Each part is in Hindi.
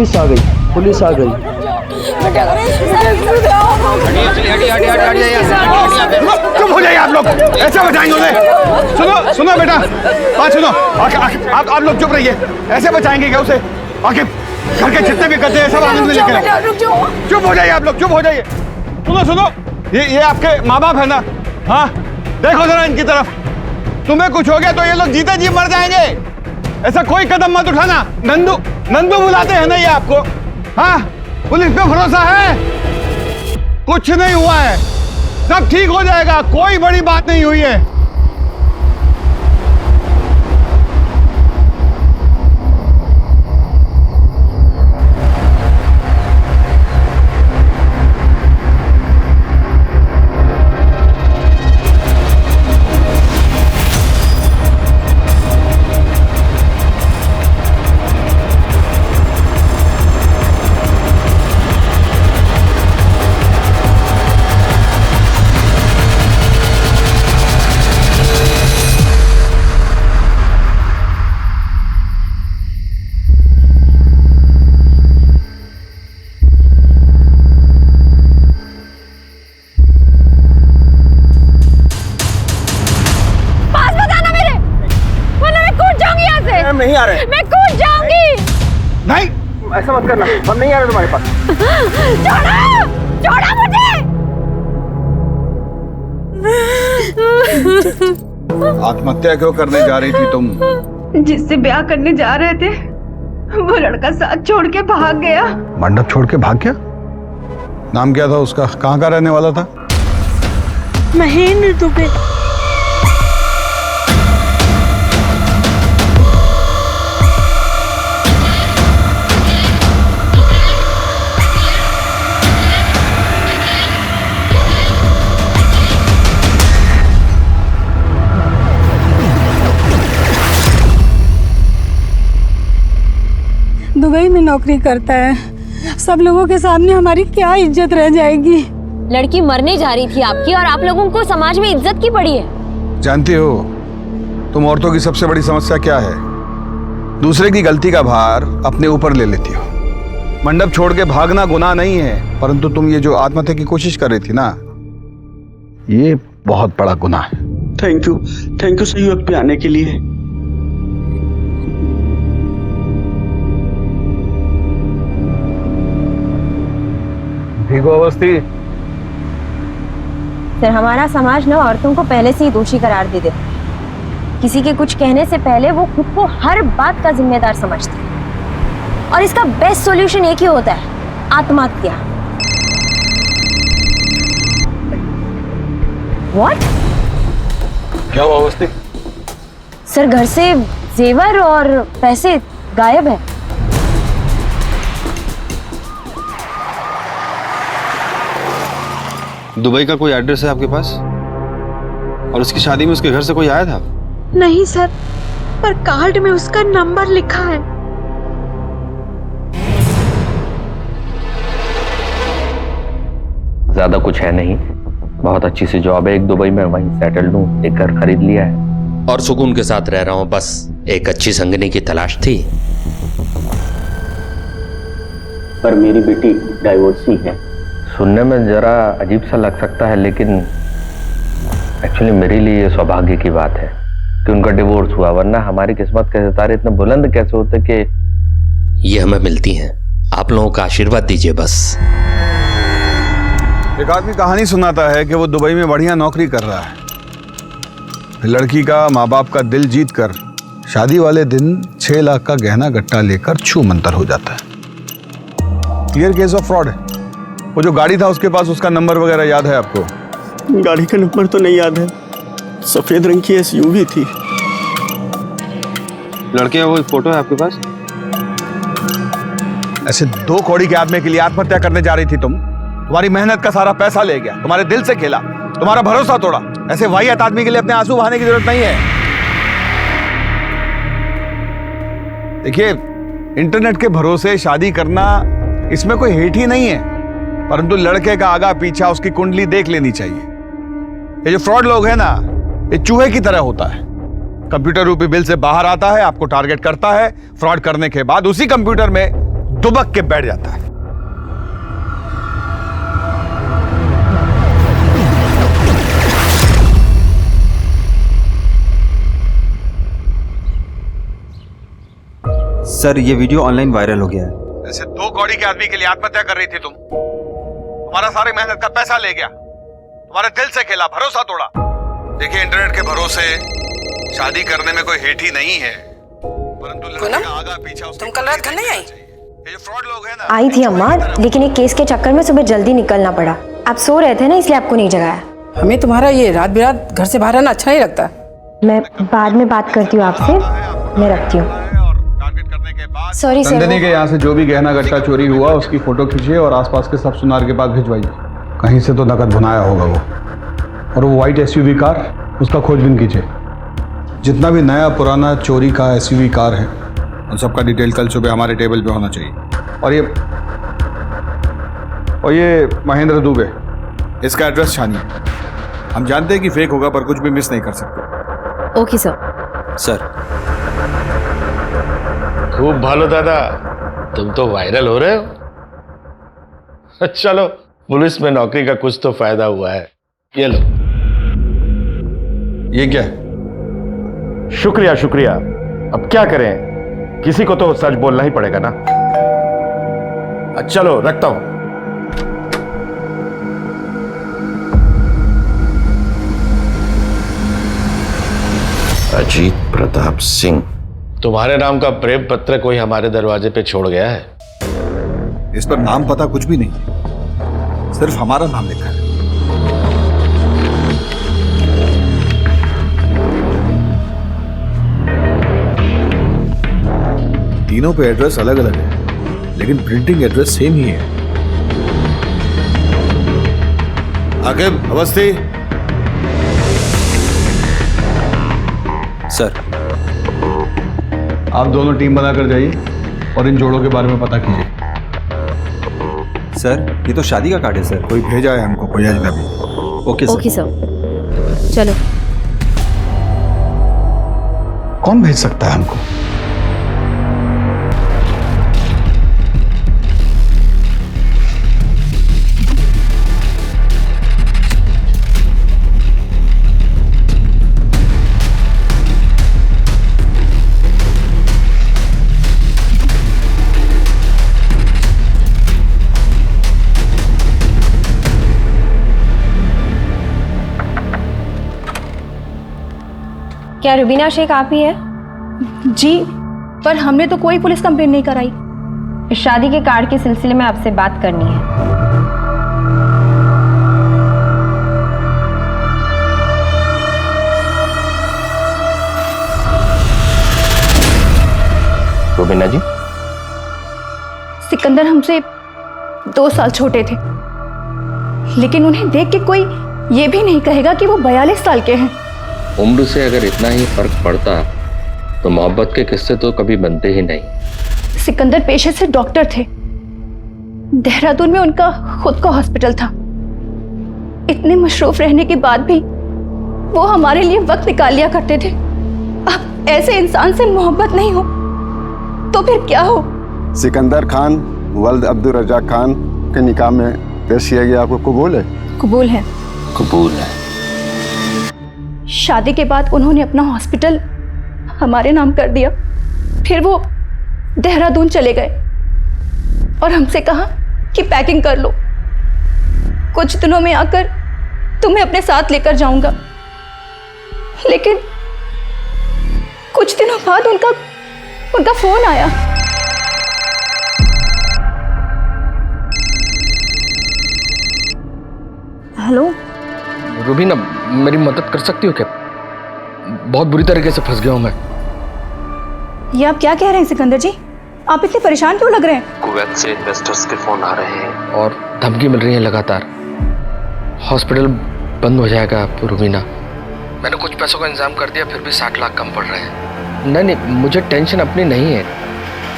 पुलिस आ गई, पुलिस आ गई। चुप हो जाइए आप लोग, ऐसे बचाएंगे उन्हें? सुनो सुनो बेटा, बात सुनो। आप लोग चुप रहिए, ऐसे बचाएंगे क्या उसे? आखिर घर के जितने भी करते हैं सब आनंद में लेकर। चुप हो जाइए आप लोग, चुप हो जाइए। सुनो सुनो, ये आपके माँ बाप है ना? हाँ, देखो जरा इनकी तरफ। तुम्हें कुछ हो गया तो ये लोग जीते जी मर जाएंगे। ऐसा कोई कदम मत उठाना। नंदू नंदू बुलाते हैं ना ये आपको? हाँ, पुलिस पे भरोसा है? कुछ नहीं हुआ है, सब ठीक हो जाएगा, कोई बड़ी बात नहीं हुई है। नहीं आ रहे। मैं कूद जाऊंगी। नहीं, ऐसा मत करना, हम नहीं आ रहे तुम्हारे पास। छोड़ो, छोड़ो मुझे। आत्महत्या क्यों करने जा रही थी तुम? जिससे ब्याह करने जा रहे थे वो लड़का साथ छोड़ के भाग गया। मंडप छोड़ के भाग गया? नाम क्या था उसका? कहाँ का रहने वाला था? महेंद्र दुबे। दुबई में नौकरी करता है, सब लोगों के सामने हमारी क्या इज्जत रह जाएगी। लड़की मरने जा रही थी आपकी और आप लोगों को समाज में इज्जत की पड़ी है। जानती हो तुम औरतों की सबसे बड़ी समस्या क्या है? दूसरे की गलती का भार अपने ऊपर ले लेती हो। मंडप छोड़ के भागना गुनाह नहीं है, परंतु तुम ये जो आत्महत्या की कोशिश कर रही थी ना, ये बहुत बड़ा गुनाह है। थैंक यू सही वक्त पे आने के लिए। ठीक हो अवस्थी? सर, हमारा समाज ना औरतों को पहले से ही दोषी करार दे देता है। किसी के कुछ कहने से पहले वो खुद को हर बात का जिम्मेदार समझते हैं और इसका बेस्ट सॉल्यूशन एक ही होता है, आत्महत्या। व्हाट? क्या हुआ अवस्थी? सर, घर से जेवर और पैसे गायब है। दुबई का कोई एड्रेस है आपके पास? और उसकी शादी में उसके घर से कोई आया था? नहीं सर, पर कार्ड में उसका नंबर लिखा है। ज्यादा कुछ है नहीं, बहुत अच्छी सी जॉब है, एक दुबई में, वहीं सेटल्ड हूँ, एक घर खरीद लिया है और सुकून के साथ रह रहा हूँ। बस एक अच्छी संगनी की तलाश थी। पर मेरी बेटी डाइवोर्सी है। सुनने में जरा अजीब सा लग सकता है, लेकिन एक्चुअली मेरे लिए ये सौभाग्य की बात है कि उनका डिवोर्स हुआ, वरना हमारी किस्मत के सितारे इतने बुलंद कैसे होते कि ये हमें मिलती हैं। आप लोगों का आशीर्वाद दीजिए बस। एक आदमी कहानी सुनाता है कि वो दुबई में बढ़िया नौकरी कर रहा है, फिर लड़की का माँ बाप का दिल जीत कर शादी वाले दिन 6 लाख का गहना गट्टा लेकर छू मंतर हो जाता है। क्लियर केस ऑफ फ्रॉड है। वो जो गाड़ी था उसके पास, उसका नंबर वगैरह याद है आपको? गाड़ी का नंबर तो नहीं याद है, सफेद रंग की एसयूवी थी। लड़के का कोई फोटो है आपके पास? ऐसे 2 कौड़ी के आदमी के लिए आत्महत्या करने जा रही थी तुम? तुम्हारी मेहनत का सारा पैसा ले गया, तुम्हारे दिल से खेला, तुम्हारा भरोसा तोड़ा। ऐसे वाहियात आदमी के लिए अपने आंसू बहाने की जरूरत नहीं है। देखिए, इंटरनेट के भरोसे शादी करना, इसमें कोई हेट ही नहीं है, परंतु लड़के का आगा पीछा, उसकी कुंडली देख लेनी चाहिए। ये जो फ्रॉड लोग हैं ना, ये चूहे की तरह होता है। कंप्यूटर रूपी बिल से बाहर आता है, आपको टारगेट करता है, फ्रॉड करने के बाद उसी कंप्यूटर में दुबक के बैठ जाता है। सर ये वीडियो ऑनलाइन वायरल हो गया है। ऐसे 2 कौड़ी के आदमी के लिए आत्महत्या कर रही थी तुम। तुम्हारा सारी मेहनत का पैसा ले गया, तुम्हारे दिल से खेला, भरोसा तोड़ा। देखिए इंटरनेट के भरोसे शादी करने में कोई हेठ ही नहीं है, परंतु लड़के का आगा पीछा। तुम कल रात घर नहीं आई? ये जो फ्रॉड लोग हैं ना। आई थी अम्मा, लेकिन एक केस के चक्कर में सुबह जल्दी निकलना पड़ा। आप सो रहे थे ना, इसलिए आपको नहीं जगाया। हमें तुम्हारा ये रात बिरात घर से बाहर आना अच्छा नहीं लगता। मैं बाद में बात करती हूँ आपसे, मैं रखती हूँ। Sorry sir. नंदिनी के यहाँ से जो भी गहना गट्टा चोरी हुआ उसकी फोटो खींचिए और आसपास के सब सुनार के पास भिजवाइए। कहीं से तो नकद भुनाया होगा वो। और वो व्हाइट एसयूवी कार, उसका खोजबीन कीजिए। जितना भी नया पुराना चोरी का एसयूवी कार है उन सबका डिटेल कल सुबह हमारे टेबल पे होना चाहिए। और ये महेंद्र दुबे, इसका एड्रेस छानिए। हम जानते हैं कि फेक होगा पर कुछ भी मिस नहीं कर सकते। Okay sir. सर खूब भालो दादा, तुम तो वायरल हो रहे हो। चलो पुलिस में नौकरी का कुछ तो फायदा हुआ है। ये लो। ये क्या है? शुक्रिया शुक्रिया। अब क्या करें, किसी को तो सच बोलना ही पड़ेगा ना। चलो रखता हूं। अजीत प्रताप सिंह, तुम्हारे नाम का प्रेम पत्र कोई हमारे दरवाजे पे छोड़ गया है। इस पर नाम पता कुछ भी नहीं, सिर्फ हमारा नाम लिखा है। तीनों पे एड्रेस अलग अलग है, लेकिन प्रिंटिंग एड्रेस सेम ही है। आकिब, अवस्थी। सर आप दोनों टीम बनाकर जाइए और इन जोड़ों के बारे में पता कीजिए। सर ये तो शादी का कार्ड है सर। कोई भेजा है हमको, कोई अजनबी। Okay sir. ओके सर, चलो। कौन भेज सकता है हमको? क्या रुबीना शेख आप ही है? जी, पर हमने तो कोई पुलिस कंप्लेन नहीं कराई। इस शादी के कार्ड के सिलसिले में आपसे बात करनी है। रुबीना जी, सिकंदर हमसे 2 साल छोटे थे, लेकिन उन्हें देख के कोई ये भी नहीं कहेगा कि वो 42 साल के हैं। उम्र से अगर इतना ही फर्क पड़ता तो मोहब्बत के किस्से तो कभी बनते ही नहीं। सिकंदर पेशे से डॉक्टर थे। देहरादून में उनका खुद का हॉस्पिटल था। इतने मशरूफ रहने के बाद भी वो हमारे लिए वक्त निकाल लिया करते थे। अब ऐसे इंसान से मोहब्बत नहीं हो तो फिर क्या हो? सिकंदर खान वल्द अब्दुल रज़ाक खान के निकाह में पेश किया गया, आपको कबूल है? कबूल है। कबूल है। शादी के बाद उन्होंने अपना हॉस्पिटल हमारे नाम कर दिया। फिर वो देहरादून चले गए और हमसे कहा कि पैकिंग कर लो, कुछ दिनों में आकर तुम्हें अपने साथ लेकर जाऊंगा। लेकिन कुछ दिनों बाद उनका फोन आया। हेलो रुबीना, मेरी मदद कर सकती हो क्या? बहुत बुरी तरीके से फंस गया हूं मैं। ये आप क्या कह रहे हैं सिकंदर जी? आप इतने परेशान क्यों लग रहे हैं? कुवैत से इन्वेस्टर्स के फोन आ रहे हैं और धमकी मिल रही है लगातार। हॉस्पिटल बंद हो जाएगा रुबीना। मैंने कुछ पैसों का इंतजाम कर दिया, फिर भी 60 लाख कम पड़ रहे हैं। नहीं, मुझे टेंशन अपनी नहीं है।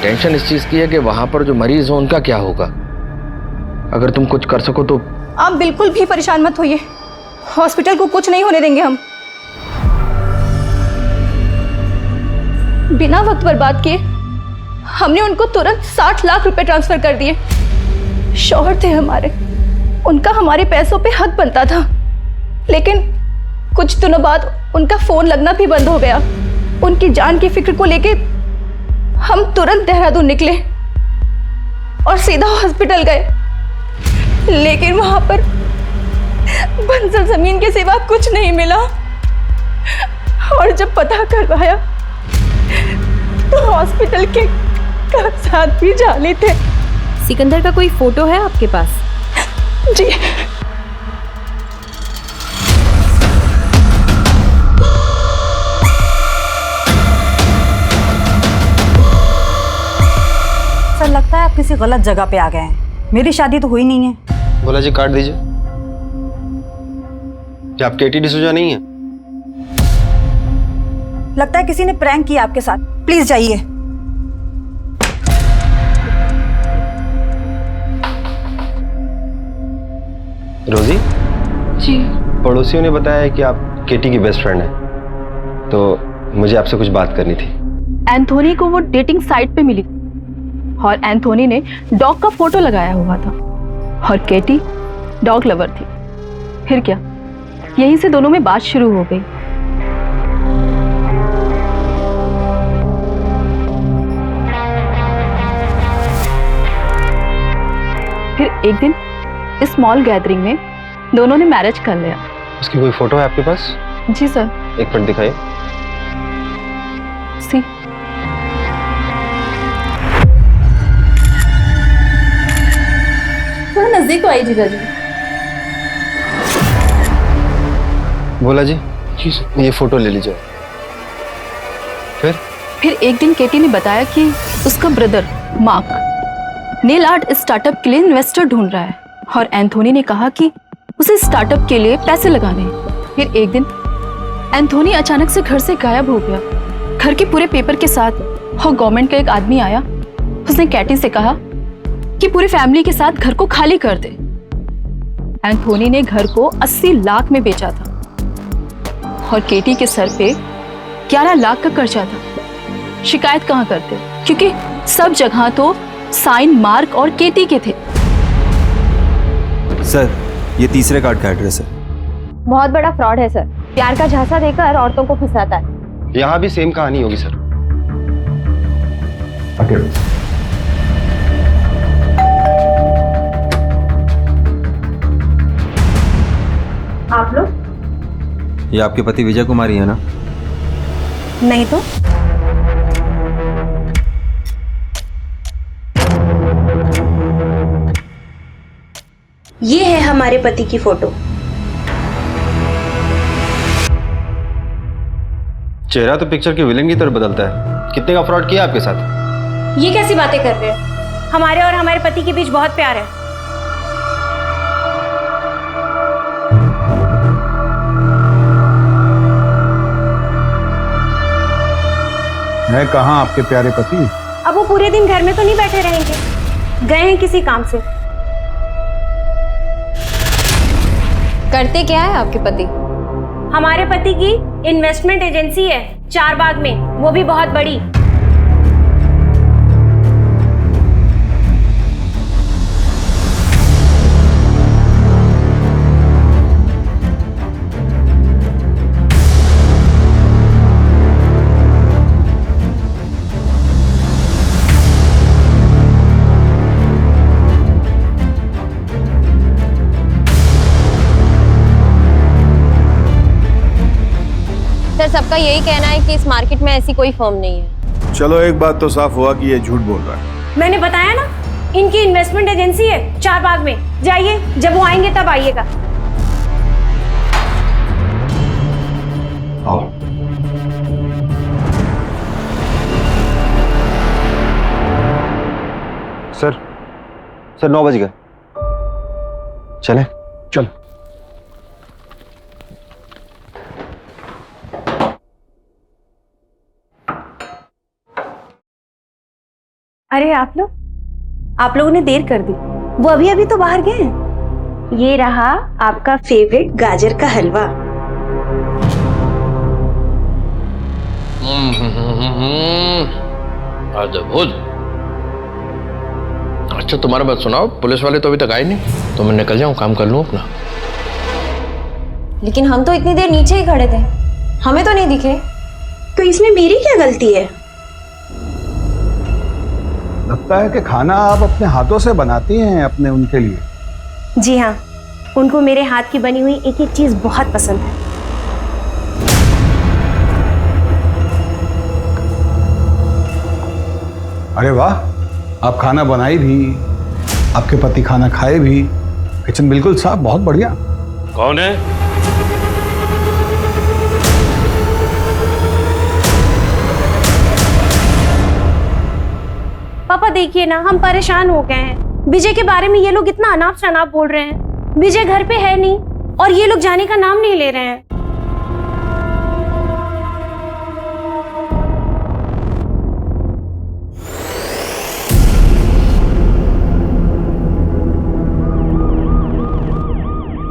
टेंशन इस चीज़ की है कि वहाँ पर जो मरीज हो उनका क्या होगा। अगर तुम कुछ कर सको तो। आप बिल्कुल भी परेशान मत होइए, हॉस्पिटल को कुछ नहीं होने देंगे हम। बिना वक्त बर्बाद किए हमने उनको तुरंत 60 लाख रुपए ट्रांसफर कर दिए। शौहर थे हमारे, उनका हमारे पैसों पे हक बनता था, लेकिन कुछ दिनों बाद उनका फोन लगना भी बंद हो गया। उनकी जान की फिक्र को लेके हम तुरंत देहरादून निकले और सीधा हॉस्पिटल गए, लेकिन वहां पर बंजर जमीन के सिवा कुछ नहीं मिला। और जब पता करवाया तो हॉस्पिटल के कागजात भी जाली थे। सिकंदर का कोई फोटो है आपके पास? जी। सर लगता है आप किसी गलत जगह पे आ गए हैं। मेरी शादी तो हुई नहीं है। बोला जी काट दीजिए। क्या आप केटी डिसूजा नहीं है? लगता है किसी ने प्रैंक किया आपके साथ। प्लीज जाइए। रोजी जी। पड़ोसियों ने बताया कि आप केटी की बेस्ट फ्रेंड हैं, तो मुझे आपसे कुछ बात करनी थी। एंथोनी को वो डेटिंग साइट पे मिली और एंथोनी ने डॉग का फोटो लगाया हुआ था और केटी डॉग लवर थी। फिर क्या, यहीं से दोनों में बात शुरू हो गई। फिर एक दिन इस स्मॉल गैदरिंग में दोनों ने मैरिज कर लिया। उसकी कोई फोटो है आपके पास? जी सर। एक मिनट दिखाइए। सी। थोड़ा नजदीक तो आई जीजा जी। बोला जी ये फोटो ले लीजिए। फिर एक दिन केटी ने बताया कि उसका brother mark nail art startup के लिए इन्वेस्टर ढूंढ रहा है और एंथोनी ने कहा कि उसे स्टार्टअप के लिए पैसे लगाने हैं। फिर एक दिन एंथोनी अचानक से घर से गायब हो गया, घर के पूरे पेपर के साथ। और गवर्नमेंट का एक आदमी आया, उसने कैटी से कहा कि पूरी फैमिली के साथ घर को खाली कर दे। एंथोनी ने घर को 80 लाख में बेचा था और केटी के सर पे 11 लाख का कर्जा था। शिकायत कहाँ करते, क्योंकि सब जगह तो साइन मार्क और केटी के थे। सर ये तीसरे कार्ड का एड्रेस है। बहुत बड़ा फ्रॉड है सर, प्यार का झांसा देकर औरतों को फंसाता है। यहाँ भी सेम कहानी होगी सर। आप लोग? ये आपके पति विजय कुमारी है ना? नहीं तो ये है हमारे पति की फोटो। चेहरा तो पिक्चर के विलेन की तरह बदलता है। कितने का फ्रॉड किया आपके साथ? ये कैसी बातें कर रहे हैं? हमारे और हमारे पति के बीच बहुत प्यार है। है कहाँ आपके प्यारे पति? अब वो पूरे दिन घर में तो नहीं बैठे रहेंगे, गए हैं किसी काम से। करते क्या है आपके पति? हमारे पति की इन्वेस्टमेंट एजेंसी है चारबाग में, वो भी बहुत बड़ी। सर सबका यही कहना है कि इस मार्केट में ऐसी कोई फर्म नहीं है। चलो एक बात तो साफ हुआ कि ये झूठ बोल रहा है। मैंने बताया ना, इनकी इन्वेस्टमेंट एजेंसी है चारबाग में। जाइए, जब वो आएंगे तब आइएगा। आओ। सर 9 बज गए, चले? चल। अरे आप लोगों ने देर कर दी। वो अभी अभी तो बाहर गए हैं। ये रहा आपका फेवरेट गाजर का हलवा। अद्भुत। अच्छा तुम्हारा बात सुनाओ, पुलिस वाले तो अभी तक आए नहीं, तो मैं निकल जाऊं, काम कर लूं अपना। लेकिन हम तो इतनी देर नीचे ही खड़े थे, हमें तो नहीं दिखे। तो इसमें मेरी क्या गलती है? लगता है कि खाना आप अपने हाथों से बनाती हैं अपने उनके लिए। जी हाँ, उनको मेरे हाथ की बनी हुई एक एक चीज बहुत पसंद है। अरे वाह, आप खाना बनाई भी, आपके पति खाना खाए भी, किचन बिल्कुल साफ, बहुत बढ़िया। कौन है? पापा देखिए ना, हम परेशान हो गए हैं। विजय के बारे में ये लोग इतना अनाप शनाप बोल रहे हैं। विजय घर पे है नहीं और ये लोग जाने का नाम नहीं ले रहे हैं।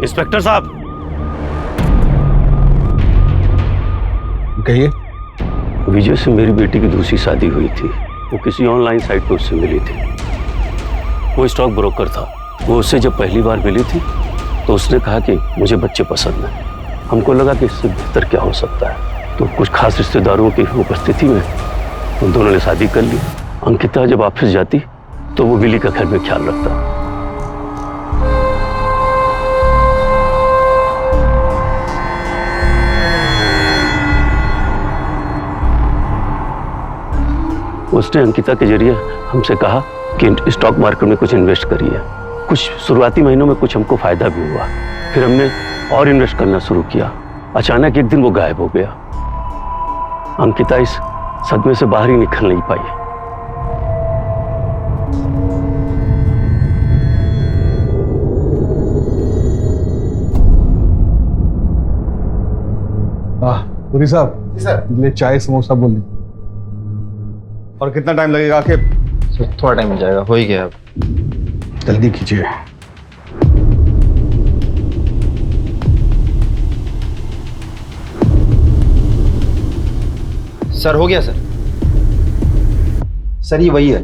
इंस्पेक्टर साहब, कहिए। विजय से मेरी बेटी की दूसरी शादी हुई थी। वो किसी ऑनलाइन साइट पर उससे मिली थी। वो स्टॉक ब्रोकर था। वो उससे जब पहली बार मिली थी तो उसने कहा कि मुझे बच्चे पसंद हैं। हमको लगा कि इससे बेहतर क्या हो सकता है, तो कुछ खास रिश्तेदारों की उपस्थिति में उन दोनों ने शादी कर ली। अंकिता जब ऑफिस जाती तो वो विली का घर में ख्याल रखता। उसने अंकिता के जरिए हमसे कहा कि स्टॉक मार्केट में कुछ इन्वेस्ट करिए। कुछ शुरुआती महीनों में कुछ हमको फायदा भी हुआ। फिर हमने और इन्वेस्ट करना शुरू किया। अचानक एक दिन वो गायब हो गया। अंकिता इस सदमे से बाहर ही निकल नहीं पाई। पुरी साहब, सर चाय समोसा बोल दीजिए। और कितना टाइम लगेगा? कि थोड़ा टाइम मिल जाएगा, हो ही गया। जल्दी कीजिए। सर हो गया सर। सर ये वही है।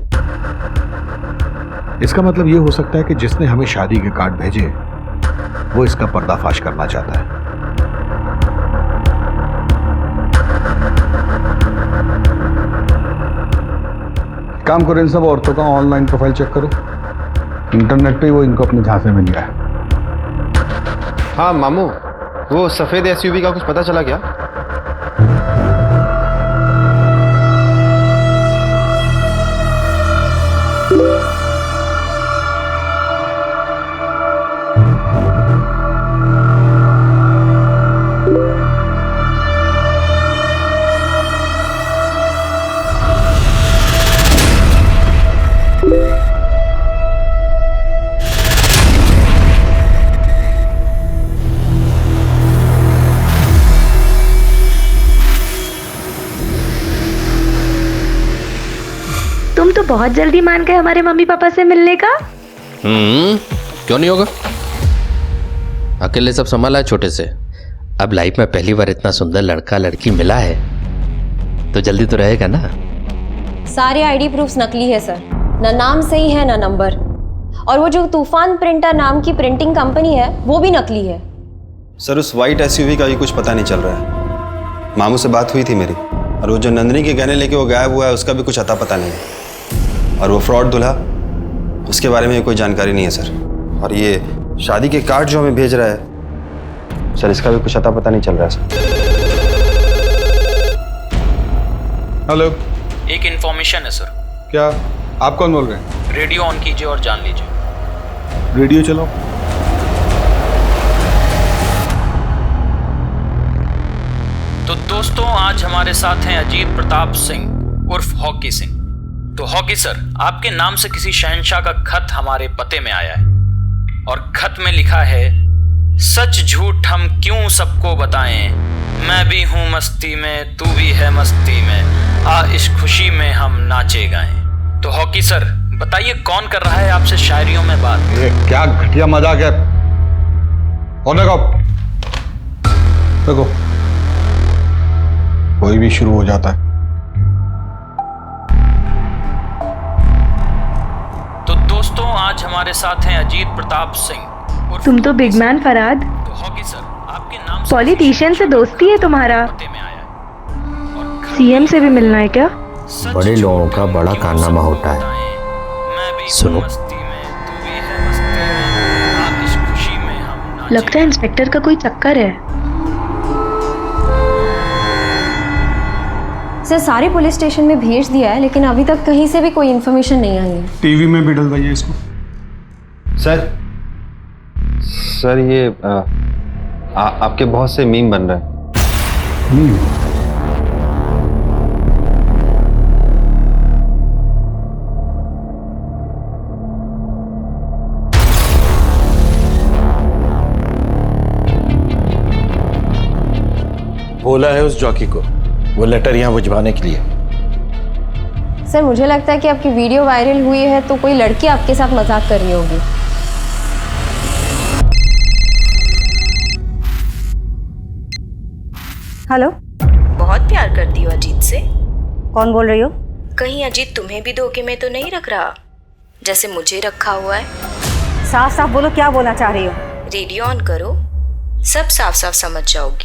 इसका मतलब ये हो सकता है कि जिसने हमें शादी के कार्ड भेजे वो इसका पर्दाफाश करना चाहता है। काम करो, इन सब औरतों का ऑनलाइन प्रोफाइल चेक करो। इंटरनेट पे वो इनको अपने झांसे में लिया है। हाँ मामू, वो सफेद एसयूवी का कुछ पता चला क्या? तुम तो बहुत जल्दी मान गए हमारे मम्मी पापा से मिलने का। क्यों नहीं होगा? अकेले सब संभाला है छोटे से। अब लाइफ में पहली बार इतना सुंदर लड़का लड़की मिला है तो जल्दी तो रहेगा ना। सारे आईडी प्रूफ्स नकली है सर, ना नाम सही है ना नंबर। और वो जो तूफान प्रिंटर नाम की प्रिंटिंग कंपनी है वो भी नकली है। सर उस वाइट एसयूवी का भी कुछ पता नहीं चल रहा है। मामू से बात हुई थी मेरी, और वो जो नंदिनी के गहने लेके वो गायब हुआ है उसका भी कुछ अता पता नहीं है। और वो फ्रॉड दूल्हा, उसके बारे में कोई जानकारी नहीं है सर। और ये शादी के कार्ड जो हमें भेज रहा है सर, इसका भी कुछ अता पता नहीं चल रहा है सर। हेलो, एक इन्फॉर्मेशन है सर। क्या? आप कौन बोल रहे हैं? रेडियो ऑन कीजिए और जान लीजिए। रेडियो चलाओ। तो दोस्तों, आज हमारे साथ हैं अजीत प्रताप सिंह उर्फ हॉकी सिंह। तो हॉकी सर, आपके नाम से किसी शहंशाह का खत हमारे पते में आया है और खत में लिखा है, सच झूठ हम क्यों सबको बताएं, मैं भी हूँ मस्ती में तू भी है मस्ती में, आ इस खुशी में हम नाचे गाएं। तो हॉकी सर बताइए, कौन कर रहा है आपसे शायरियों में बात? ये क्या घटिया मजाक है। होने को देखो, कोई भी शुरू हो जाता है। तो दोस्तों, आज हमारे साथ हैं अजीत प्रताप सिंह। तुम तो बिग मैन फराद। तो हॉकी सर, आपके नाम से पॉलिटिशियन से दोस्ती है तुम्हारा? सीएम से भी मिलना है क्या? बड़े लोगों का बड़ा कारनामा होता है। सुनो, लगता है इंस्पेक्टर का कोई चक्कर है। सर सारे पुलिस स्टेशन में भेज दिया है, लेकिन अभी तक कहीं से भी कोई इन्फॉर्मेशन नहीं आई है। टीवी में भी डलवाइए इसको। सर ये आपके बहुत से मीम बन रहे हैं। बोला है उस जॉकी को वो लेटर यहाँ भिजवाने के लिए। सर मुझे लगता है कि आपकी वीडियो वायरल हुई है तो कोई लड़की आपके साथ मजाक कर रही होगी। हेलो, बहुत प्यार करती हो अजीत से? कौन बोल रही हो? कहीं अजीत तुम्हें भी धोखे में तो नहीं रख रहा जैसे मुझे रखा हुआ है? साफ साफ बोलो, क्या बोलना चाह रही हो? रेडियो ऑन करो, सब साफ साफ समझ जाओगी।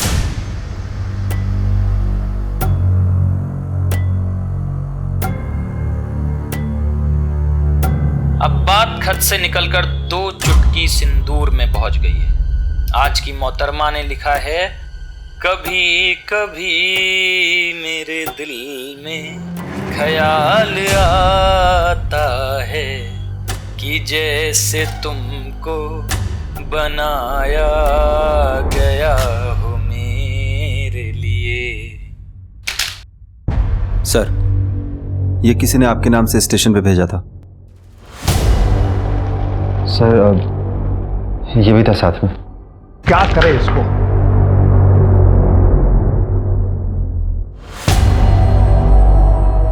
अब बात खत से निकलकर 2 चुटकी सिंदूर में पहुंच गई है। आज की मोहतरमा ने लिखा है, कभी कभी मेरे दिल में ख्याल आता है कि जैसे तुमको बनाया गया हो मेरे लिए। सर, ये किसी ने आपके नाम से स्टेशन पे भेजा था। सर ये भी था साथ में। क्या करे इसको?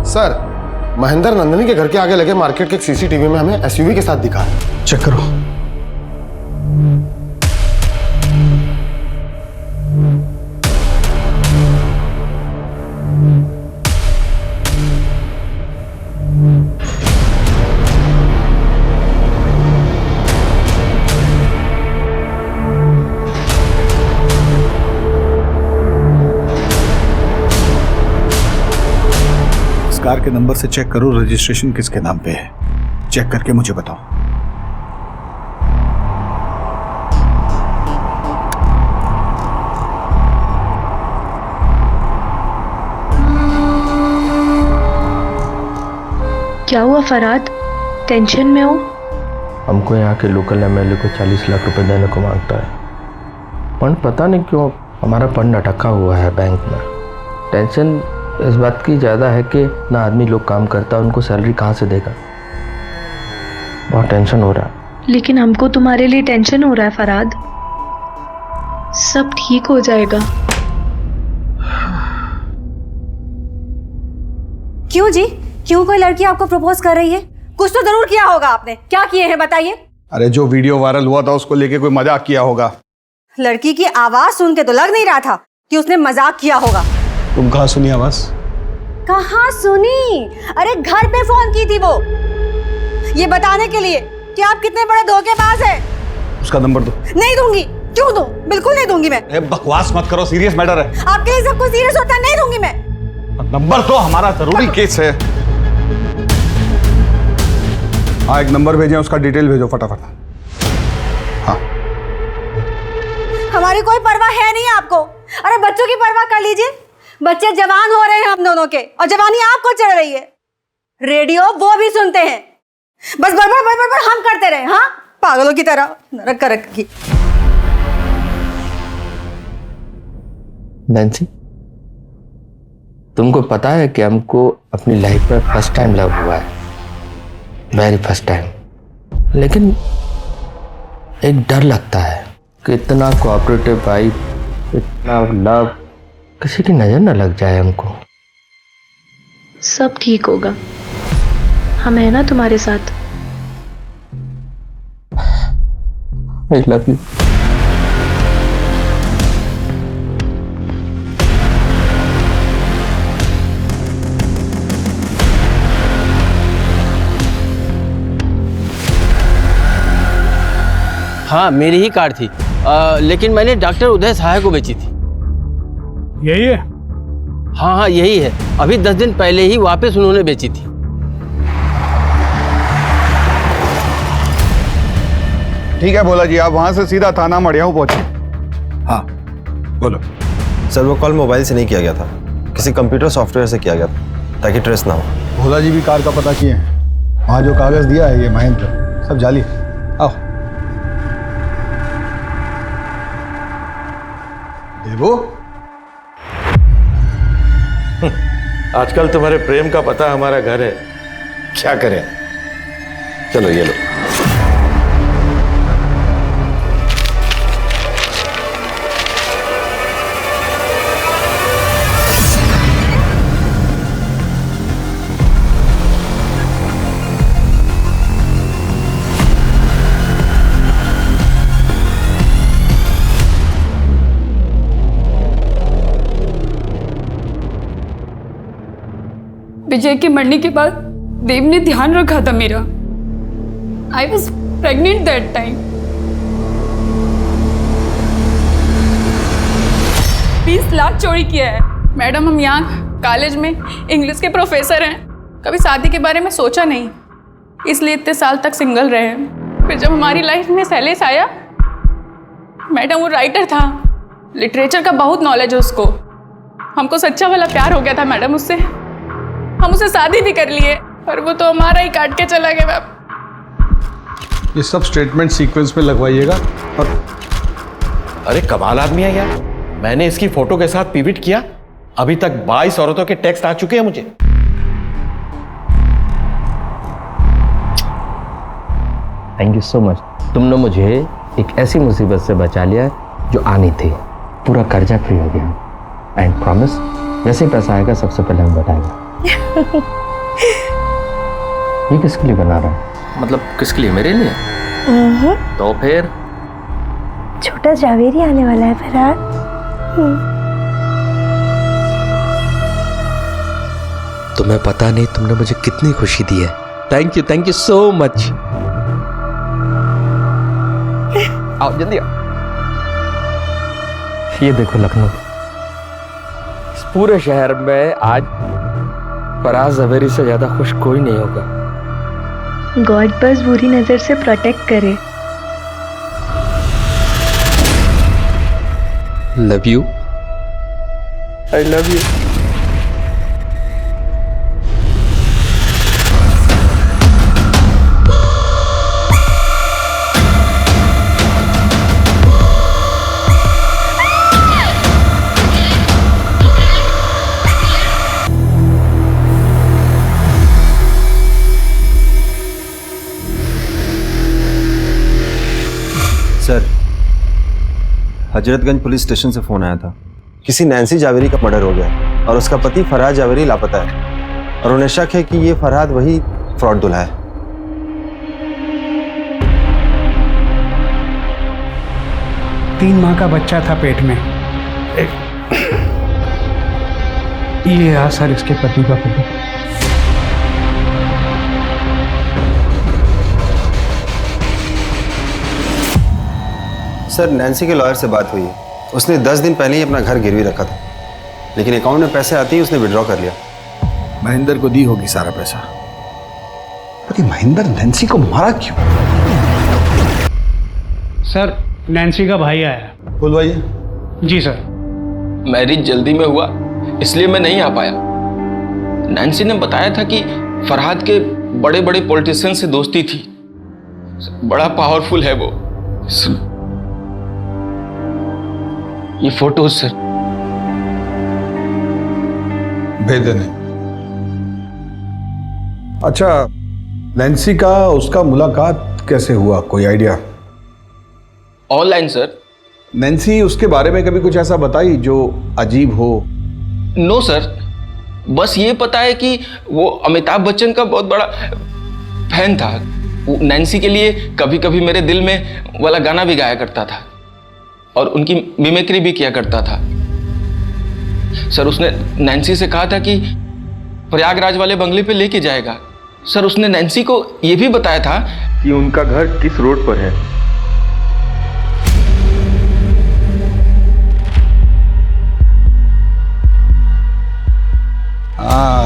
सर, महेंद्र नंदिनी के घर के आगे लगे मार्केट के एक सीसीटीवी में हमें एसयूवी के साथ दिखा है। चेक करो। कार के नंबर से चेक करो रजिस्ट्रेशन किसके नाम पे है। चेक करके मुझे बताओ। क्या हुआ फराद, टेंशन में हो? हमको यहाँ के लोकल एमएलए को 40 लाख रुपए देने को मांगता है। फंड पता नहीं क्यों हमारा फंड अटका हुआ है बैंक में। टेंशन इस बात की ज़्यादा है कि ना आदमी लोग काम करता है, उनको सैलरी कहाँ से देगा। बहुत टेंशन हो रहा है। लेकिन हमको तुम्हारे लिए टेंशन हो रहा है फराद। सब ठीक हो जाएगा। क्यों जी, क्यों कोई लड़की आपको प्रपोज कर रही है? कुछ तो जरूर किया होगा आपने। क्या किए हैं बताइए? अरे जो वीडियो वायरल हुआ था उसको लेके कोई मजाक किया होगा। लड़की की आवाज सुन के तो लग नहीं रहा था कि उसने मजाक किया होगा। तुम कहाँ सुनी आवाज? कहाँ सुनी? अरे घर पे फोन की थी वो, ये बताने के लिए कि आप कितने बड़े धोखेबाज हैं। उसका नंबर दो। नहीं दूंगी। क्यों दूं? बिल्कुल नहीं दूंगी मैं। बकवास मत करो, सीरियस मैटर है। आपके लिए सब कुछ सीरियस होता है। नहीं दूंगी मैं। नंबर दो, हमारा जरूरी केस है। हाँ, एक नंबर भेजे, उसका डिटेल भेजो फटाफट। हाँ। हमारी कोई परवाह है नहीं आपको। अरे बच्चों की परवाह कर लीजिए। बच्चे जवान हो रहे हैं हम दोनों के, और जवानी आपको चढ़ रही है। रेडियो वो भी सुनते हैं, बस बड़बड़ बड़बड़ बड़ हम करते रहे। हाँ, पागलों की तरह नरक कर रखी। नैन्सी, तुमको पता है कि हमको अपनी लाइफ में फर्स्ट टाइम लव हुआ है, वेरी फर्स्ट टाइम। लेकिन एक डर लगता है कि इतना कोऑपरेटिव वाइफ, इतना लव, किसी की नजर न लग जाए हमको। सब ठीक होगा, हम है ना तुम्हारे साथ। I love you. हाँ मेरी ही कार थी, लेकिन मैंने डॉक्टर उदय सहाय को बेची थी। यही है? हाँ हाँ यही है, अभी 10 दिन पहले ही वापस उन्होंने बेची थी। ठीक है भोला जी, आप वहां से सीधा थाना मड़ियाऊ पहुंचे। हाँ बोलो। सर वो कॉल मोबाइल से नहीं किया गया था, किसी कंप्यूटर सॉफ्टवेयर से किया गया था ताकि ट्रेस ना हो। भोला जी भी कार का पता किए हैं, वहाँ जो कागज दिया है ये महेंद्र सब जाली। आओ देवो। आजकल तुम्हारे प्रेम का पता हमारा घर है, क्या करें। चलो ये लो। विजय के मरने के बाद देव ने ध्यान रखा था मेरा। I was pregnant that time. 20 lakh चोरी किया है। मैडम हम यहाँ कॉलेज में इंग्लिश के प्रोफेसर हैं, कभी शादी के बारे में सोचा नहीं, इसलिए इतने साल तक सिंगल रहे हैं। फिर जब हमारी लाइफ में शैलेश आया, मैडम वो राइटर था, लिटरेचर का बहुत नॉलेज है उसको, हमको सच्चा वाला प्यार हो गया था मैडम उससे, हम उसे शादी भी कर लिए, पर वो तो हमारा ही काट के चला गया। मैम ये सब स्टेटमेंट सीक्वेंस में लगवाइएगा। और अरे कमाल आदमी है यार, मैंने इसकी फोटो के साथ पिविट किया, अभी तक 22 औरतों के टेक्स्ट आ चुके हैं मुझे। थैंक यू सो मच, तुमने मुझे एक ऐसी मुसीबत से बचा लिया जो आनी थी। पूरा कर्जा फ्री हो गया। एंड प्रॉमिस, जैसे पैसा आएगा सबसे पहले हम बताएंगे। ये किसके लिए बना रहा है? मतलब किसके लिए? मेरे लिए? तो फिर छोटा जावेरी आने वाला है फरहाद। तुम्हें पता नहीं तुमने मुझे कितनी खुशी दी है। Thank you so much. आओ जल्दी आओ। ये देखो लखनऊ, इस पूरे शहर में आज फराज जवेरी से ज्यादा खुश कोई नहीं होगा। गॉड बस बुरी नजर से प्रोटेक्ट करे। Love you. I love you. Sir, Hazratganj police station से फोन आया था, किसी नैन्सी जावेरी का मर्डर हो गया और उसका पति फरहाद जावेरी लापता है और उन्हें शक है कि ये फरहाद वही फ्रॉड दूल्हा है। तीन माह का बच्चा था पेट में। ये रहा सर इसके पति का फोटो। सर, नैन्सी के लॉयर से बात हुई है, उसने 10 दिन पहले ही अपना घर गिरवी रखा था, लेकिन अकाउंट में पैसे आते ही उसने विड्रॉ कर लिया। महेंद्र को दी होगी सारा पैसा। पर महेंद्र नैन्सी को मारा क्यों? सर नैन्सी का भाई आया। बोल भाई। जी सर। मैरिज जल्दी में हुआ इसलिए मैं नहीं आ पाया। नैन्सी ने बताया था कि फरहाद के बड़े बड़े पॉलिटिशियन से दोस्ती थी, बड़ा पावरफुल है वो। ये फोटोज सर। भेज देने। अच्छा, नैन्सी का उसका मुलाकात कैसे हुआ, कोई आइडिया? Online sir. नैन्सी उसके बारे में कभी कुछ ऐसा बताई जो अजीब हो? नो सर, बस ये पता है कि वो अमिताभ बच्चन का बहुत बड़ा फैन था। वो नैन्सी के लिए कभी कभी मेरे दिल में वाला गाना भी गाया करता था और उनकी मिमिक्री भी किया करता था। सर उसने नैन्सी से कहा था कि प्रयागराज वाले बंगले पे लेके जाएगा। सर उसने नैन्सी को यह भी बताया था कि उनका घर किस रोड पर है।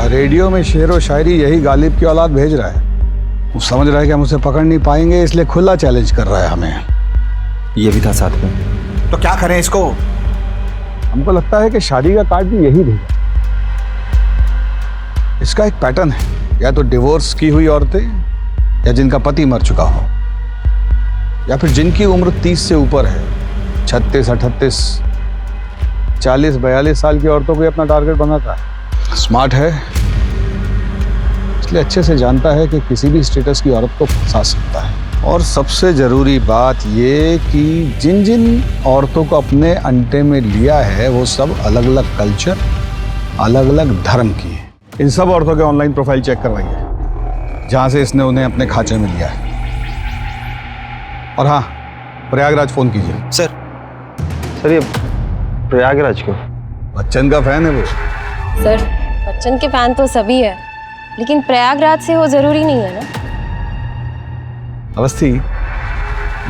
रेडियो में शेर व शायरी यही गालिब की औलाद भेज रहा है। वो समझ रहा है कि हम उसे पकड़ नहीं पाएंगे, इसलिए खुला चैलेंज कर रहा है हमें। ये भी था साथ में। तो क्या करें इसको? हमको लगता है कि शादी का कार्ड भी यही भेजा। इसका एक पैटर्न है, या तो डिवोर्स की हुई औरतें, या जिनका पति मर चुका हो, या फिर जिनकी उम्र 30 से ऊपर है। 36, 38, 40, 42 साल की औरतों को अपना टारगेट बनाता है। स्मार्ट है, इसलिए अच्छे से जानता है कि किसी भी स्टेटस की औरत को फंसा सकता है। और सबसे जरूरी बात ये कि जिन जिन औरतों को अपने अंटे में लिया है वो सब अलग अलग कल्चर, अलग अलग धर्म की है। इन सब औरतों के ऑनलाइन प्रोफाइल चेक करवाइए जहां से इसने उन्हें अपने खांचे में लिया है। और हाँ, प्रयागराज फोन कीजिए। सर ये प्रयागराज क्यों? बच्चन का फैन है वो। सर, बच्चन के फैन तो सभी है, लेकिन प्रयागराज से वो जरूरी नहीं है ना। अवस्थी,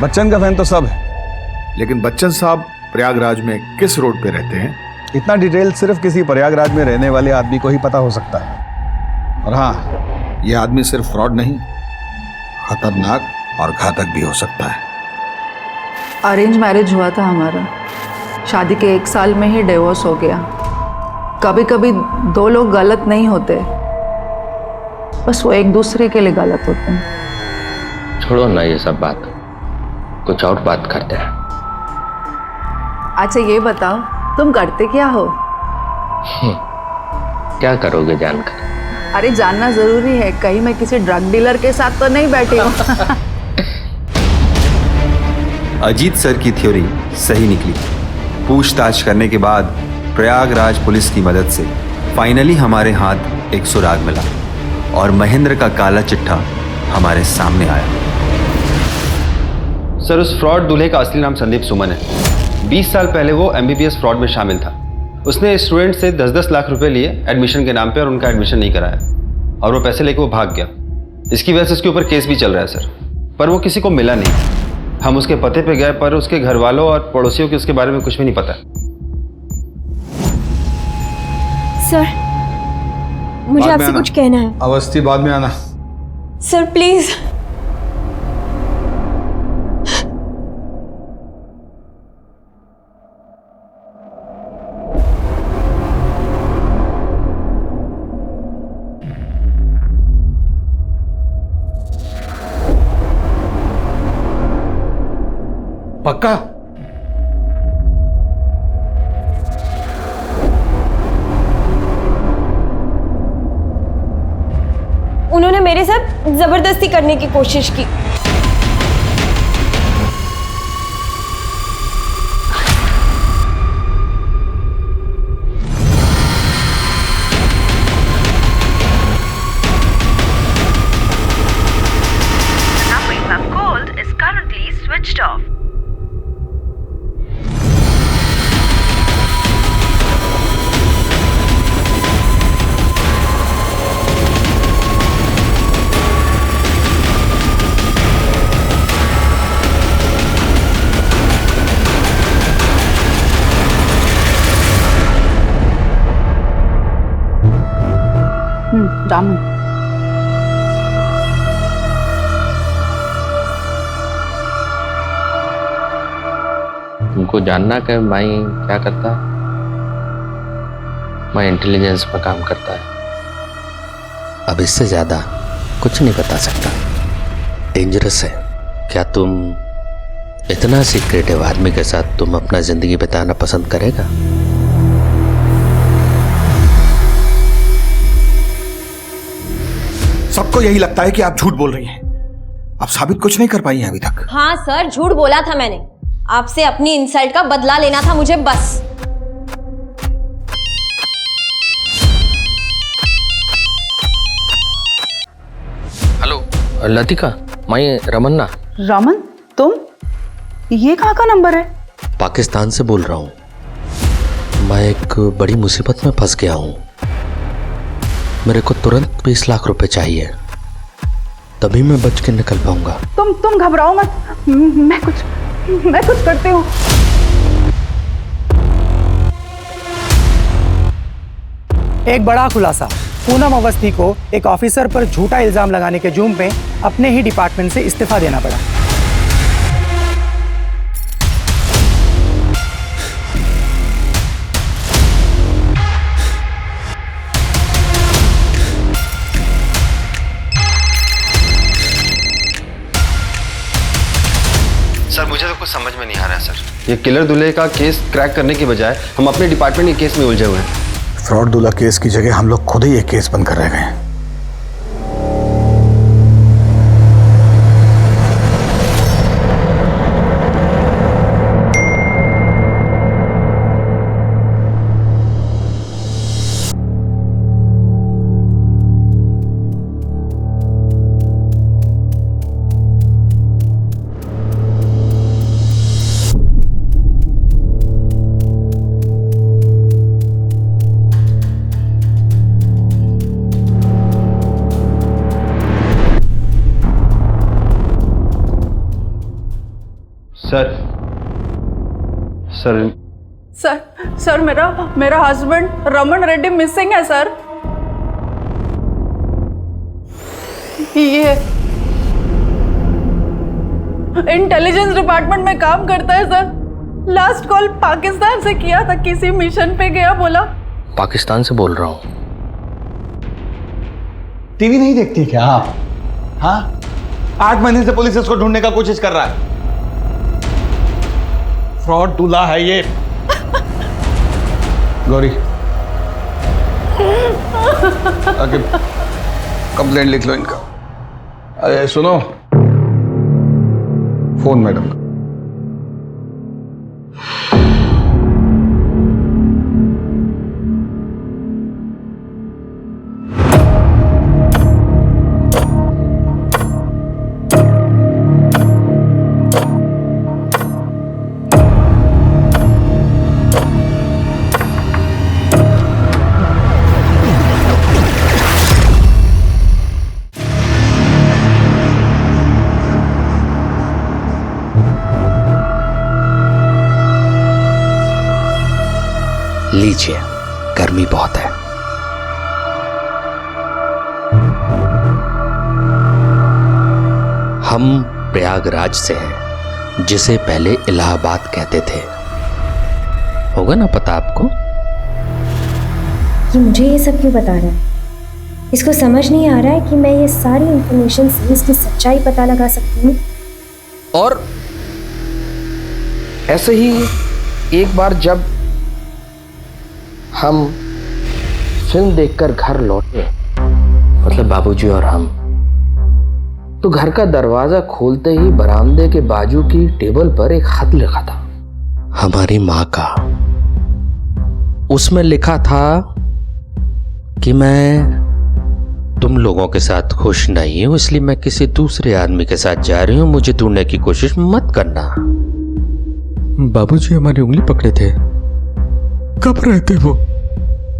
बच्चन का फैन तो सब है, लेकिन बच्चन साहब प्रयागराज में किस रोड पे रहते हैं, इतना डिटेल सिर्फ किसी प्रयागराज में रहने वाले आदमी को ही पता हो सकता है। और हाँ, ये आदमी सिर्फ फ्रॉड नहीं, खतरनाक और घातक भी हो सकता है। अरेंज मैरिज हुआ था हमारा, शादी के 1 साल में ही डिवोर्स हो गया। कभी कभी 2 लोग गलत नहीं होते, बस वो एक दूसरे के लिए गलत होते हैं। छोड़ो ना ये सब बात, कुछ और बात करते हैं। अच्छा ये बताओ, तुम करते क्या हो? क्या करोगे जानकर? अरे जानना जरूरी है, कहीं मैं किसी ड्रग डीलर के साथ तो नहीं बैठी हूँ। अजीत सर की थ्योरी सही निकली। पूछताछ करने के बाद प्रयागराज पुलिस की मदद से फाइनली हमारे हाथ एक सुराग मिला और महेंद्र का काला चिट्ठा हमारे सामने आया। सर, उस फ्रॉड दूल्हे का असली नाम संदीप सुमन है। 20 साल पहले वो MBBS फ्रॉड में शामिल था। उसने स्टूडेंट से 10-10 लाख रुपए लिए एडमिशन के नाम पे और उनका एडमिशन नहीं कराया और वो पैसे लेके वो भाग गया। इसकी वजह से उसके ऊपर केस भी चल रहा है सर, पर वो किसी को मिला नहीं। हम उसके पते पे गए पर उसके घर वालों और पड़ोसियों को उसके बारे में कुछ भी नहीं पता। सर, मुझे आपसे कुछ कहना है। अवस्थी, बाद में आना। Sir please. पक्का? उन्होंने मेरे साथ जबरदस्ती करने की कोशिश की। जानो। तुमको जानना कि माई क्या करता है? माई इंटेलिजेंस में काम करता है। अब इससे ज्यादा कुछ नहीं बता सकता, डेंजरस है। क्या तुम इतना सीक्रेटिव आदमी के साथ तुम अपना जिंदगी बिताना पसंद करेगा? सबको यही लगता है कि आप झूठ बोल रही हैं। आप साबित कुछ नहीं कर पाई हैं अभी तक। हाँ सर, झूठ बोला था मैंने। आपसे अपनी इंसल्ट का बदला लेना था मुझे, बस। हेलो लतिका, मैं रमन्ना। रमन, तुम? ये कहाँ का नंबर है? पाकिस्तान से बोल रहा हूँ। मैं एक बड़ी मुसीबत में फंस गया हूँ। मेरे को तुरंत 20 लाख रुपए चाहिए, तभी मैं बच के निकल पाऊंगा। तुम घबराओ मत, मैं कुछ करती हूँ। एक बड़ा खुलासा, पूनम अवस्थी को एक ऑफिसर पर झूठा इल्जाम लगाने के जुर्म में अपने ही डिपार्टमेंट से इस्तीफा देना पड़ा। सर मुझे तो कुछ समझ में नहीं आ रहा है सर। ये किलर दूल्हे का केस क्रैक करने की बजाय हम अपने डिपार्टमेंट के केस में उलझे हुए हैं। फ्रॉड दूल्हा केस की जगह हम लोग खुद ही एक केस बंद कर रह गए हैं। सर सर सर सर मेरा हस्बैंड रमन रेड्डी मिसिंग है सर। ये इंटेलिजेंस डिपार्टमेंट में काम करता है सर। लास्ट कॉल पाकिस्तान से किया था, किसी मिशन पे गया बोला। पाकिस्तान से बोल रहा हूँ। टीवी नहीं देखती क्या आप? हाँ, 8 महीने से पुलिस इसको ढूंढने का कोशिश कर रहा है। फ्रॉड दूल्हा है ये। गौरी आगे कंप्लेंट लिख लो इनका। अरे सुनो, फोन मैडम का। लीजिए, गर्मी बहुत है। हम प्रयागराज से हैं, जिसे पहले इलाहाबाद कहते थे। होगा ना पता आपको? ये मुझे ये सब क्यों बता रहा है? इसको समझ नहीं आ रहा है कि मैं ये सारी इंफॉर्मेशन से इसकी सच्चाई पता लगा सकती हूँ। और ऐसे ही एक बार जब हम फिल्म देखकर घर लौटे, मतलब बाबूजी और हम, तो घर का दरवाजा खोलते ही बरामदे के बाजू की टेबल पर एक खत लिखा था, हमारी माँ का। उसमें लिखा था कि मैं तुम लोगों के साथ खुश नहीं हूं, इसलिए मैं किसी दूसरे आदमी के साथ जा रही हूं, मुझे ढूंढने की कोशिश मत करना। बाबूजी हमारी उंगली पकड़े थे। कब रहते वो?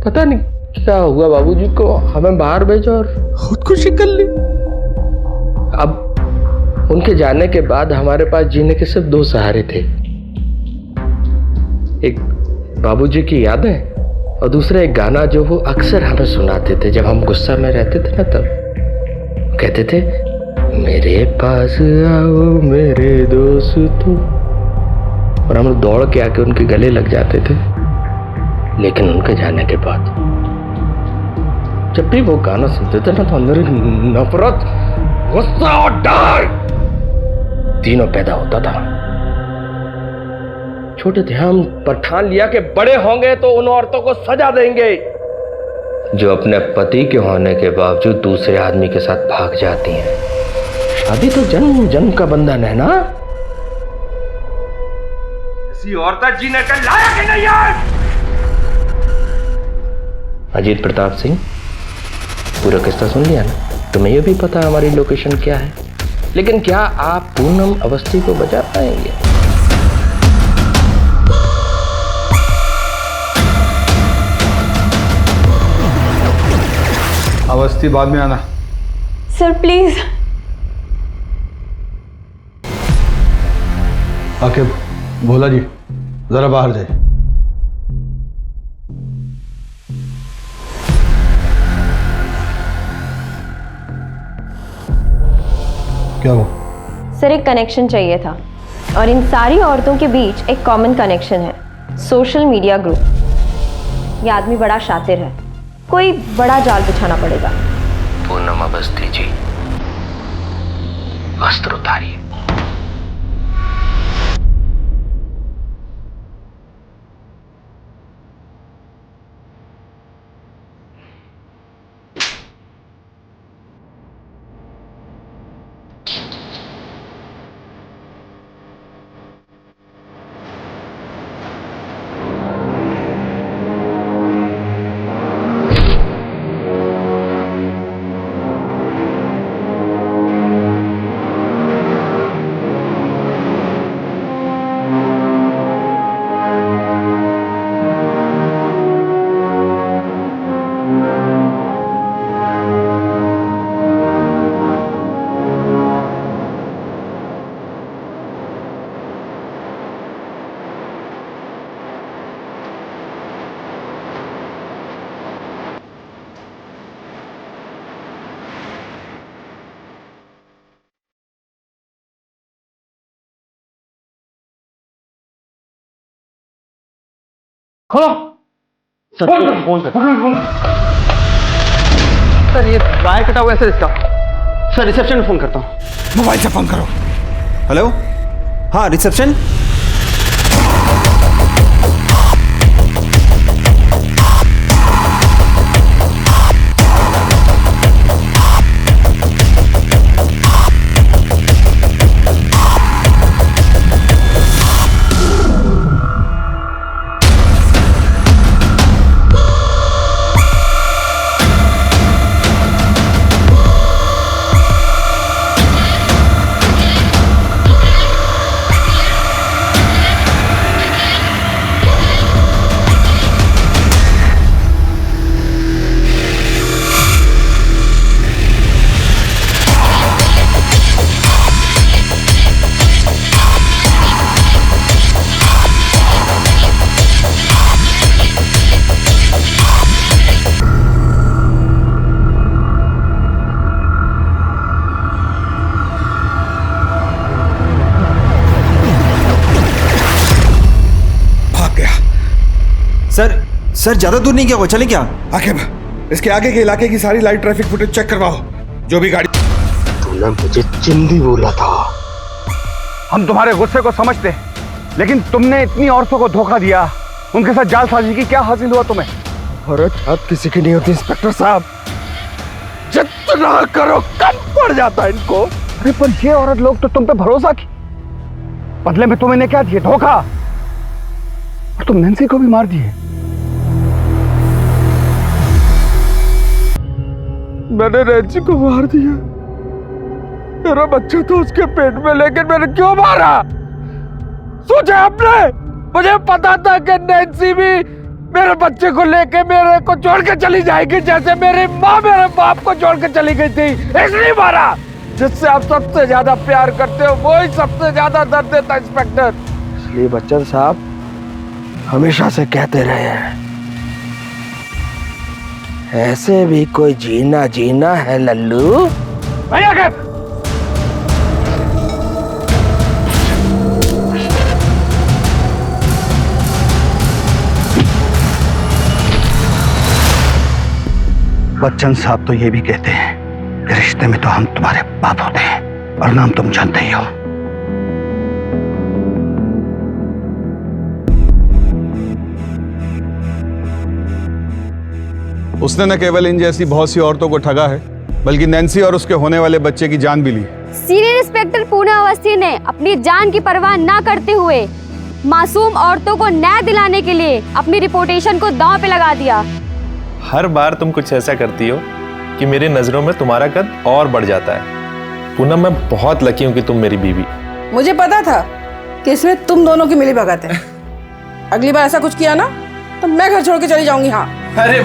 पता नहीं क्या हुआ, बाबूजी को हमें बाहर भेजा और खुदकुशी कर ली। अब उनके जाने के बाद हमारे पास जीने के सिर्फ 2 सहारे थे। एक बाबूजी की यादें और दूसरा एक गाना जो वो अक्सर हमें सुनाते थे जब हम गुस्सा में रहते थे ना। तब कहते थे, मेरे पास आओ मेरे दोस्तों, और हम दौड़ के आके उनके गले लग जाते थे। लेकिन उनके जाने के बाद जब भी वो गाना सुनते थे ना, तो अंदर नफरत, गुस्सा और डर तीनों पैदा होता था। छोटे थे हम, पर ठान लिया कि बड़े होंगे तो उन औरतों को सजा देंगे जो अपने पति के होने के बावजूद दूसरे आदमी के साथ भाग जाती हैं। शादी तो जन्म जन्म का बंधन है ना। ऐसी औरत जीने के लायक ही नहीं है। अजीत प्रताप सिंह, पूरा किस्सा सुन लिया ना? तुम्हें यह भी पता हमारी लोकेशन क्या है, लेकिन क्या आप पूनम अवस्थी को बचा पाएंगे? अवस्थी बाद में आना। Sir please. आके भोला जी जरा बाहर जाए। क्या हुआ? सर एक कनेक्शन चाहिए था और इन सारी औरतों के बीच एक कॉमन कनेक्शन है, सोशल मीडिया ग्रुप। ये आदमी बड़ा शातिर है, कोई बड़ा जाल बिछाना पड़ेगा। पूनम अवस्थी जी, वस्त्र उतारिए। खोलो सर फोन कर। सर ये वायर कटा हुआ है सर इसका। सर रिसेप्शन में फोन करता हूँ। मोबाइल से फोन करो। हेलो, हाँ रिसेप्शन। सर ज्यादा दूर नहीं गया वो, चले क्या? आकिब, इसके आगे के इलाके की सारी लाइव ट्रैफिक फुटेज चेक करवाओ। जो भी गाड़ी। तूने मुझे चिंदी बोला था। हम तुम्हारे गुस्से को समझते, लेकिन तुमने इतनी औरतों को धोखा दिया, उनके साथ जालसाजी की, क्या हासिल हुआ तुम्हें? औरत आप किसी की नहीं होती इंस्पेक्टर साहब। जितना करो कम पड़ जाता है इनको। अरे पर ये औरत लोग तो तुम पे भरोसा की, बदले में तुम इन्हें क्या दिए? धोखा। और तुम नैन्सी को भी मार दिए। मैंने नैन्सी को मार दिया। मेरा बच्चा तो उसके पेट में, लेकिन मैंने क्यों मारा? सोचा आपने? मुझे पता था कि नैन्सी भी मेरे बच्चे को लेके मेरे को छोड़ के चली जाएगी, जैसे मेरी माँ मेरे बाप को छोड़ के चली गई थी। इसलिए मारा। जिससे आप सबसे ज्यादा प्यार करते हो वही सबसे ज्यादा दर्द देता है इंस्पेक्टर। इसलिए बच्चन साहब हमेशा से कहते रहे हैं, ऐसे भी कोई जीना जीना है लल्लू। भैया के बच्चन साहब तो ये भी कहते हैं कि रिश्ते में तो हम तुम्हारे बाप होते हैं, और नाम तुम जानते ही हो। उसने न केवल इन जैसी बहुत सी औरतों को ठगा है, बल्कि नैन्सी और उसके होने वाले बच्चे की जान भी ली। सीनियर इंस्पेक्टर पूनम अवस्थी ने अपनी जान की परवाह ना करते हुए मासूम औरतों को न्याय दिलाने के लिए अपनी रिपुटेशन को दांव पे लगा दिया। हर बार तुम कुछ ऐसा करती हो कि मेरी नजरों में तुम्हारा कद और बढ़ जाता है। पूनम, मैं बहुत लकी हूँ कि तुम मेरी बीवी। मुझे पता था कि इसमें तुम दोनों की मिली भगत है। अगली बार ऐसा कुछ किया ना तो मैं घर छोड़ के चली जाऊंगी। हाँ। अरे